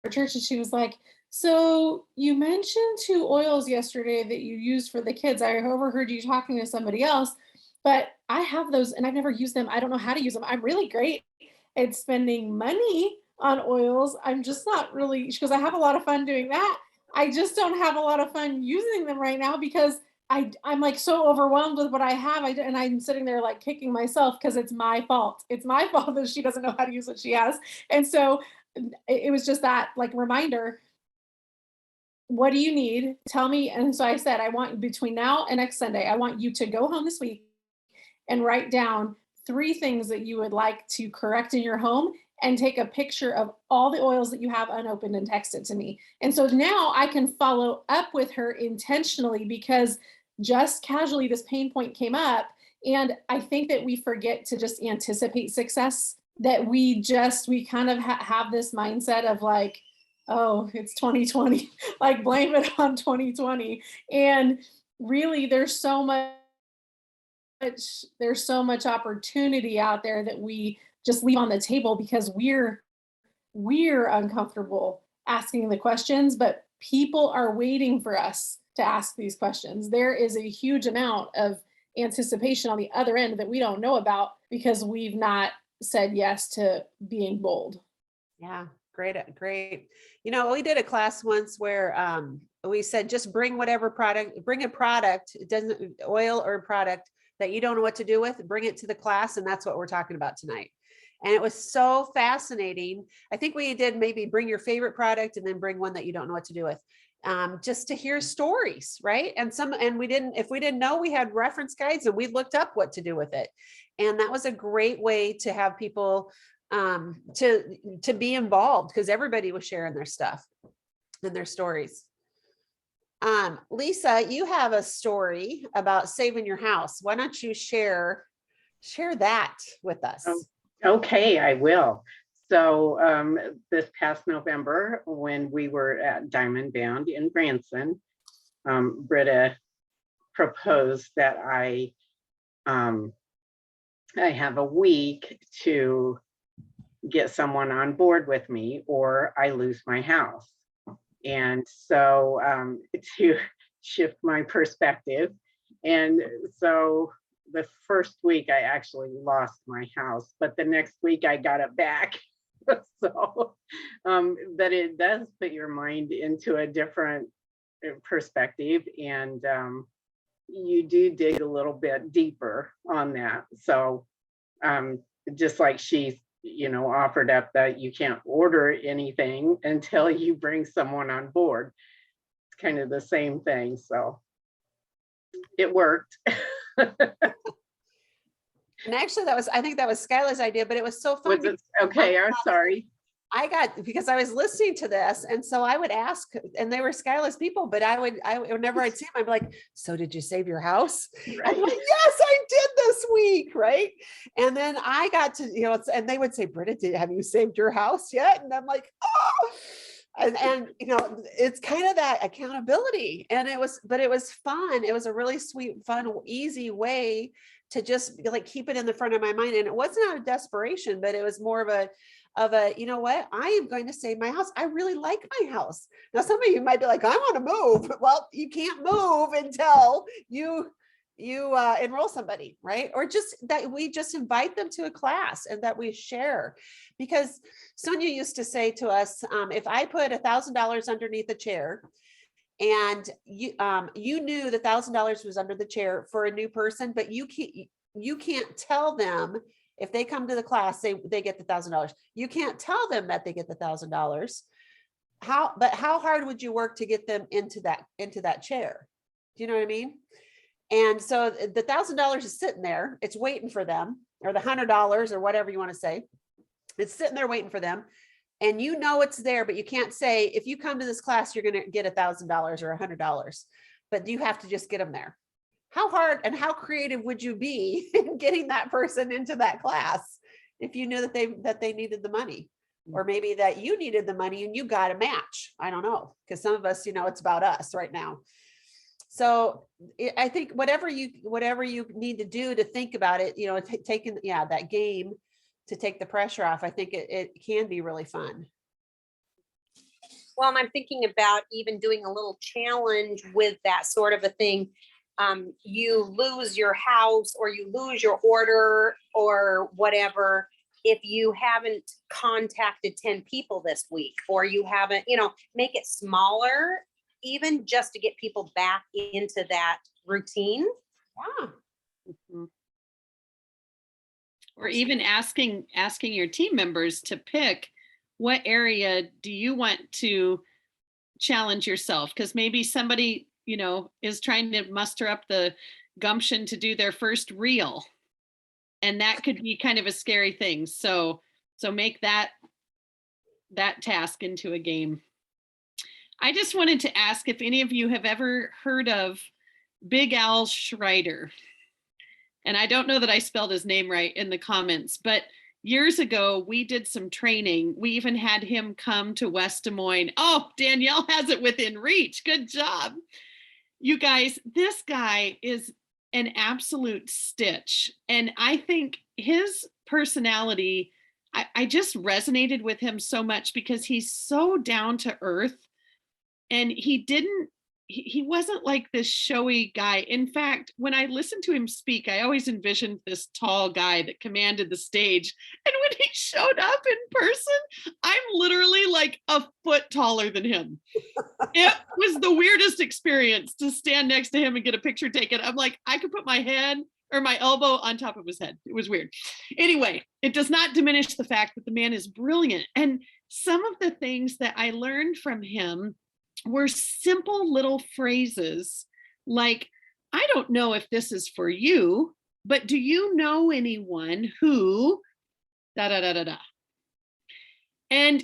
at church, and she was like, so you mentioned 2 oils yesterday that you used for the kids. I overheard you talking to somebody else, but I have those and I've never used them. I don't know how to use them. I'm really great at spending money on oils. I'm just not really, she goes, I have a lot of fun doing that. I just don't have a lot of fun using them right now, because I'm like so overwhelmed with what I have. And I'm sitting there like kicking myself, because it's my fault. It's my fault that she doesn't know how to use what she has. And so it was just that like reminder, what do you need? Tell me. And so I said, I want, between now and next Sunday, I want you to go home this week and write down 3 things that you would like to correct in your home, and take a picture of all the oils that you have unopened and text it to me. And so now I can follow up with her intentionally, because just casually this pain point came up. And I think that we forget to just anticipate success, that we kind of have this mindset of like, oh, it's 2020, like blame it on 2020. And really there's so much opportunity out there that we just leave on the table, because we're uncomfortable asking the questions, but people are waiting for us to ask these questions. There is a huge amount of anticipation on the other end that we don't know about, because we've not said yes to being bold. Yeah, great. You know, we did a class once where we said, just bring whatever product, bring a product, it doesn't, oil or product that you don't know what to do with, bring it to the class. And that's what we're talking about tonight. And it was so fascinating. I think we did maybe bring your favorite product and then bring one that you don't know what to do with, just to hear stories, right? And if we didn't know, we had reference guides and we looked up what to do with it. And that was a great way to have people to be involved, because everybody was sharing their stuff and their stories. Lisa, you have a story about saving your house. Why don't you share that with us? Okay, I will. So this past November, when we were at Diamond Band in Branson, Britta proposed that I have a week to get someone on board with me, or I lose my house. And so to shift my perspective, and so the first week I actually lost my house, but the next week I got it back. So but it does put your mind into a different perspective, and you do dig a little bit deeper on that. So just like she offered up that you can't order anything until you bring someone on board, it's kind of the same thing. So it worked. And actually I think that was Skylar's idea, but it was so fun. Okay, I'm sorry. Because I was listening to this, and so I would ask, and they were Skylar's people, but whenever I'd see them, I'd be like, so did you save your house? Right. I'm like, yes, I did this week, right? And then I got to, and they would say, Britta, have you saved your house yet? And I'm like, oh. And it's kind of that accountability, and it was fun. It was a really sweet, fun, easy way to just like keep it in the front of my mind. And it wasn't out of desperation, but it was more of a, you know what, I am going to save my house. I really like my house. Now, some of you might be like, I want to move. Well, you can't move until you enroll somebody, right? Or just that we just invite them to a class and that we share. Because Sonia used to say to us, if I put $1,000 underneath a chair, and you knew the $1,000 was under the chair for a new person, but you can't tell them if they come to the class, they get the $1,000. You can't tell them that they get the $1,000. But how hard would you work to get them into that chair? Do you know what I mean? And so the $1,000 is sitting there, it's waiting for them, or the $100 or whatever you want to say. It's sitting there waiting for them. And you know it's there, but you can't say, if you come to this class, you're going to get $1,000 or $100, but you have to just get them there. How hard and how creative would you be in getting that person into that class if you knew that they needed the money, or maybe that you needed the money and you got a match? I don't know, because some of us, it's about us right now. So I think whatever you need to do to think about it, taking that game to take the pressure off, I think it can be really fun. Well, and I'm thinking about even doing a little challenge with that sort of a thing. You lose your house or you lose your order or whatever if you haven't contacted 10 people this week, or you haven't, make it smaller, even just to get people back into that routine. Yeah. Mm-hmm. Or even asking your team members to pick, what area do you want to challenge yourself? Because maybe somebody, is trying to muster up the gumption to do their first reel. And that could be kind of a scary thing. So make that task into a game. I just wanted to ask if any of you have ever heard of Big Al Schreider. And I don't know that I spelled his name right in the comments, but years ago, we did some training. We even had him come to West Des Moines. Oh, Danielle has it within reach. Good job. You guys, this guy is an absolute stitch. And I think his personality, I just resonated with him so much because he's so down to earth. And he wasn't like this showy guy. In fact, when I listened to him speak, I always envisioned this tall guy that commanded the stage. And when he showed up in person, I'm literally like a foot taller than him. It was the weirdest experience to stand next to him and get a picture taken. I'm like, I could put my head or my elbow on top of his head. It was weird. Anyway, it does not diminish the fact that the man is brilliant. And some of the things that I learned from him were simple little phrases like, I don't know if this is for you, but do you know anyone who da da da da da? And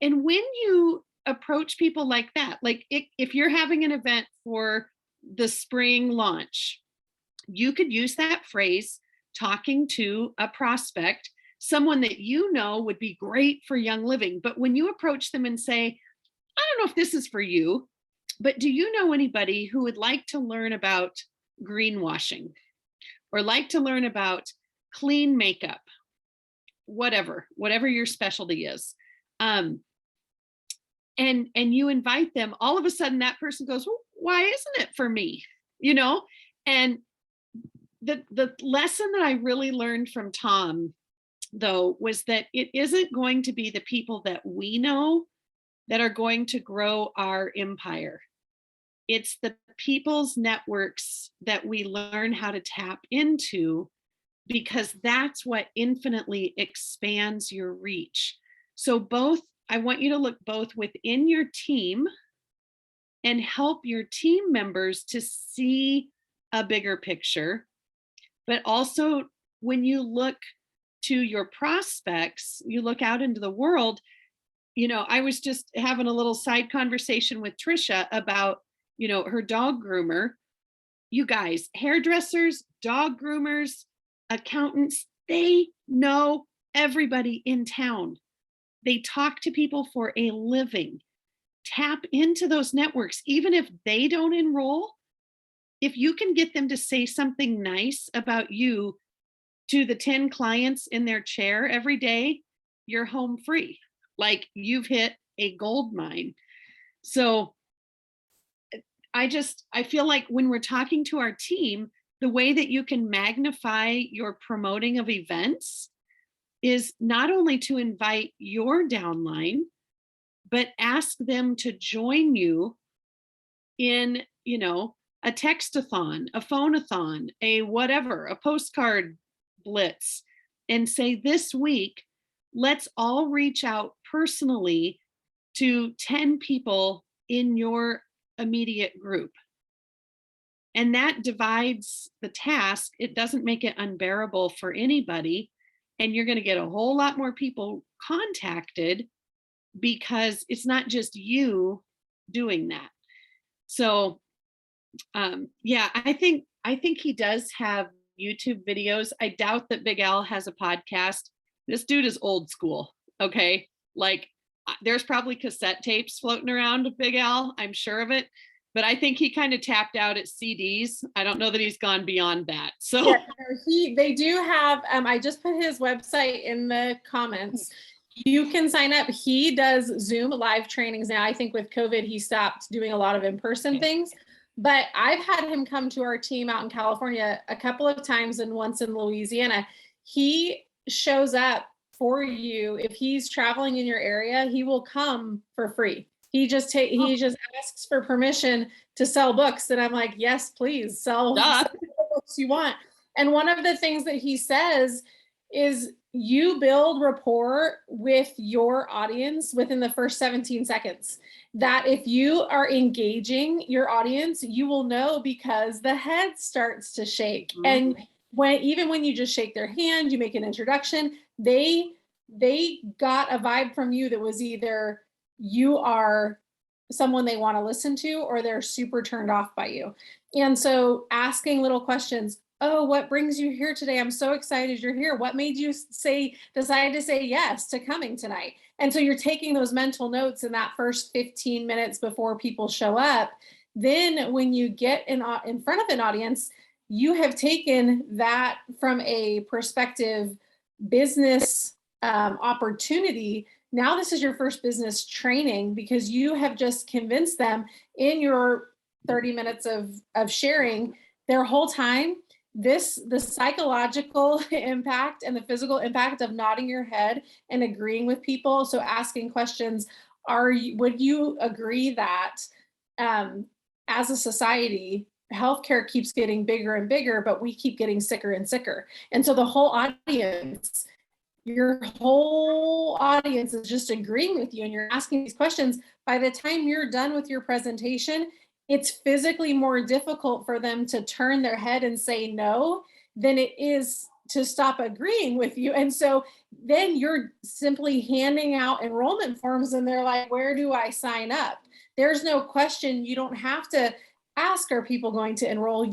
when you approach people like that, like if you're having an event for the spring launch, you could use that phrase talking to a prospect, someone that would be great for Young Living. But when you approach them and say, I don't know if this is for you, but do you know anybody who would like to learn about greenwashing or like to learn about clean makeup, whatever your specialty is. And you invite them, all of a sudden that person goes, well, why isn't it for me? And the lesson that I really learned from Tom, though, was that it isn't going to be the people that we know that are going to grow our empire. It's the people's networks that we learn how to tap into, because that's what infinitely expands your reach. So I want you to look both within your team and help your team members to see a bigger picture, but also when you look to your prospects, you look out into the world. I was just having a little side conversation with Trisha about, her dog groomer. You guys, hairdressers, dog groomers, accountants, they know everybody in town. They talk to people for a living. Tap into those networks. Even if they don't enroll, if you can get them to say something nice about you to the 10 clients in their chair every day, you're home free. Like, you've hit a gold mine. So I feel like when we're talking to our team, the way that you can magnify your promoting of events is not only to invite your downline, but ask them to join you in, a textathon, a phone-a-thon, a whatever, a postcard blitz, and say, this week, let's all reach out personally to 10 people in your immediate group. And that divides the task. It doesn't make it unbearable for anybody. And you're going to get a whole lot more people contacted because it's not just you doing that. So yeah, I think he does have YouTube videos. I doubt that Big Al has a podcast. This dude is old school. Okay. Like, there's probably cassette tapes floating around of Big Al. I'm sure of it. But I think he kind of tapped out at CDs. I don't know that he's gone beyond that. So yeah, they do have, I just put his website in the comments. You can sign up. He does Zoom live trainings now. I think with COVID, he stopped doing a lot of in-person things, but I've had him come to our team out in California a couple of times and once in Louisiana. He shows up for you. If he's traveling in your area, he will come for free. He just asks for permission to sell books. And I'm like, yes, please sell the books you want. And one of the things that he says is you build rapport with your audience within the first 17 seconds. That if you are engaging your audience, you will know because the head starts to shake. And even when you just shake their hand, you make an introduction, they got a vibe from you that was either you are someone they want to listen to or they're super turned off by you. And so asking little questions, oh, what brings you here today? I'm so excited you're here. What made you decide to say yes to coming tonight? And so you're taking those mental notes in that first 15 minutes before people show up. Then when you get in front of an audience, you have taken that from a perspective business opportunity. Now this is your first business training because you have just convinced them in your 30 minutes of sharing their whole time. The psychological impact and the physical impact of nodding your head and agreeing with people. So asking questions, would you agree that as a society, healthcare keeps getting bigger and bigger, but we keep getting sicker and sicker. And so the whole audience, your whole audience is just agreeing with you and you're asking these questions. By the time you're done with your presentation, it's physically more difficult for them to turn their head and say no than it is to stop agreeing with you. And so then you're simply handing out enrollment forms and they're like, where do I sign up? There's no question. You don't have to ask, are people going to enroll?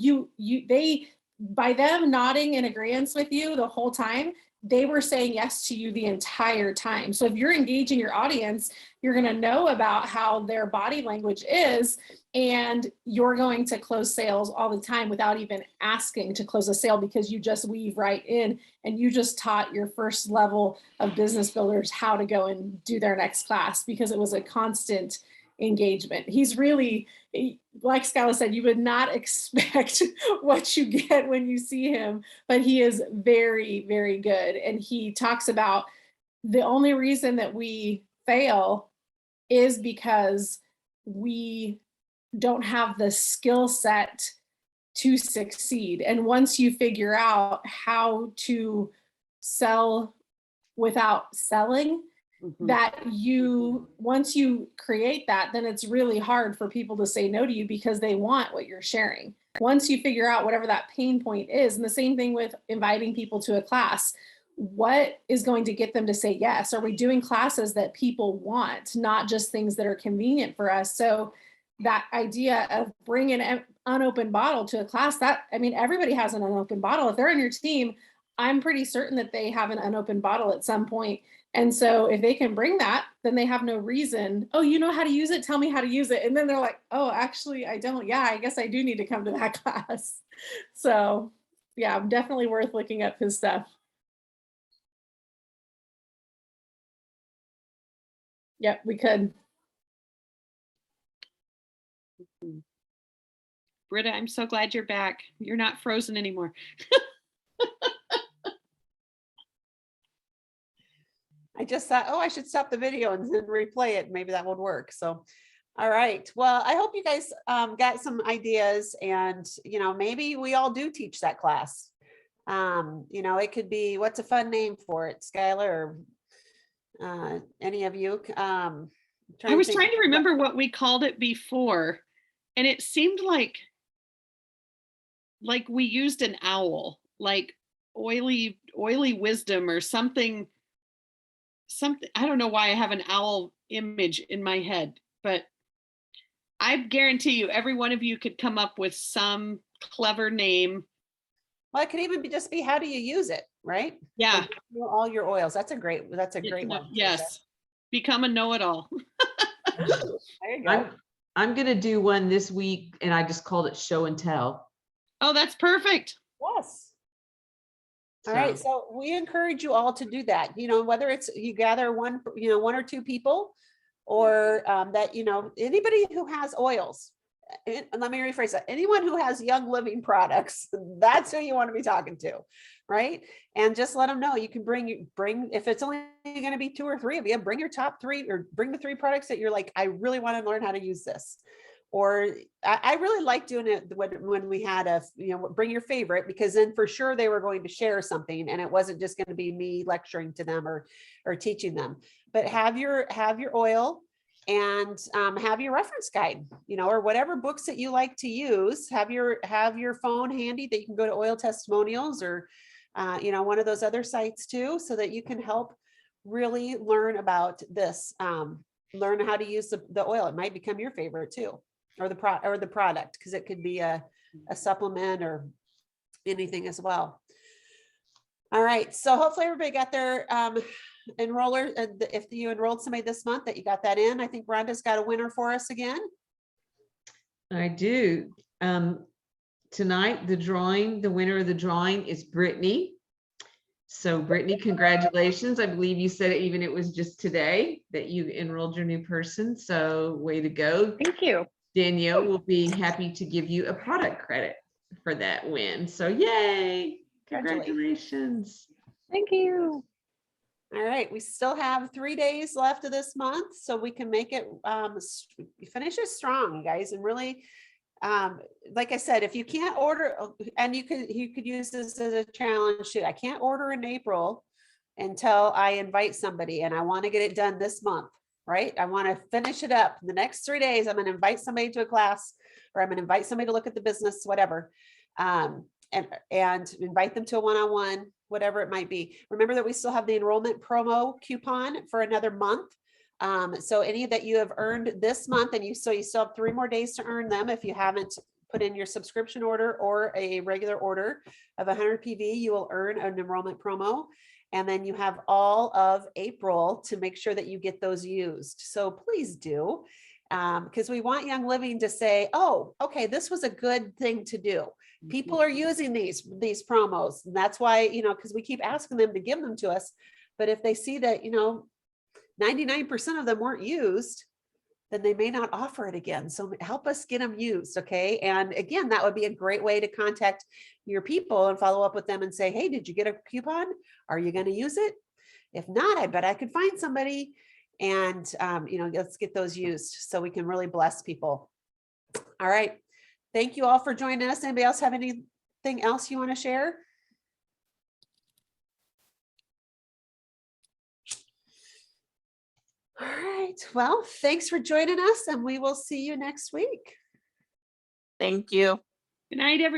By them nodding in agreement with you the whole time, they were saying yes to you the entire time. So if you're engaging your audience, you're going to know about how their body language is, and you're going to close sales all the time without even asking to close a sale because you just weave right in and you just taught your first level of business builders how to go and do their next class because it was a constant engagement. He's really, like Skyla said, you would not expect what you get when you see him, but he is very, very good. And he talks about the only reason that we fail is because we don't have the skill set to succeed. And once you figure out how to sell without selling, that once you create that, then it's really hard for people to say no to you because they want what you're sharing. Once you figure out whatever that pain point is, and the same thing with inviting people to a class, what is going to get them to say yes? Are we doing classes that people want, not just things that are convenient for us? So that idea of bringing an unopened bottle to a class, everybody has an unopened bottle. If they're on your team, I'm pretty certain that they have an unopened bottle at some point And so if they can bring that, then they have no reason, oh, you know how to use it? Tell me how to use it. And then they're like, oh, actually, I don't. Yeah, I guess I do need to come to that class. So yeah, definitely worth looking up his stuff. Yep, we could. Britta, I'm so glad you're back. You're not frozen anymore. I just thought, oh, I should stop the video and then replay it. Maybe that would work. So, all right. Well, I hope you guys got some ideas, and, you know, maybe we all do teach that class. You know, it could be, what's a fun name for it, Skylar, or any of you? I was trying to remember what we called it before, and it seemed like we used an owl, like oily wisdom or something. I don't know why I have an owl image in my head, but I guarantee you every one of you could come up with some clever name. Well, it could even just be, how do you use it, right? Yeah. Like, all your oils. That's a great one. Yes. Become a know-it-all. There you go. I'm gonna do one this week, and I just called it show and tell. Oh, that's perfect. Yes. All right. So we encourage you all to do that, you know, whether it's you gather one or two people, or that, you know, anybody who has oils. And let me rephrase that. Anyone who has Young Living products, that's who you want to be talking to, right? And just let them know you can bring, if it's only going to be 2 or 3 of you, bring your top 3, or bring the 3 products that you're like, I really want to learn how to use this. Or I really like doing it when we had bring your favorite, because then for sure they were going to share something, and it wasn't just going to be me lecturing to them or teaching them. But have your oil, and have your reference guide, you know, or whatever books that you like to use. Have your phone handy that you can go to Oil Testimonials, or you know, one of those other sites too, so that you can help really learn about this. Learn how to use the oil. It might become your favorite too. Or the product, because it could be a supplement or anything as well. All right, so hopefully everybody got their enroller. If you enrolled somebody this month, that you got that in. I think Rhonda's got a winner for us again. I do. Tonight, the winner of the drawing is Brittany. So Brittany, congratulations. I believe you said it was just today that you enrolled your new person. So way to go. Thank you. Danielle will be happy to give you a product credit for that win. So yay, congratulations. Thank you. All right, we still have 3 days left of this month, so we can make it, finish it strong, you guys. And really, like I said, if you can't order, and you could use this as a challenge too. I can't order in April until I invite somebody, and I want to get it done this month. Right? I want to finish it up. The next 3 days, I'm going to invite somebody to a class, or I'm going to invite somebody to look at the business, whatever, and invite them to a one-on-one, whatever it might be. Remember that we still have the enrollment promo coupon for another month. So any that you have earned this month, and you still have 3 more days to earn them. If you haven't put in your subscription order or a regular order of 100 PV, you will earn an enrollment promo. And then you have all of April to make sure that you get those used. So please do, because we want Young Living to say, oh, okay, this was a good thing to do. People are using these promos. And that's why, you know, because we keep asking them to give them to us. But if they see that, you know, 99% of them weren't used, then they may not offer it again. So help us get them used, okay? And again, that would be a great way to contact your people and follow up with them and say, hey, did you get a coupon? Are you going to use it? If not, I bet I could find somebody. And, you know, let's get those used so we can really bless people. All right. Thank you all for joining us. Anybody else have anything else you want to share? All right. Well, thanks for joining us, and we will see you next week. Thank you. Good night, everybody.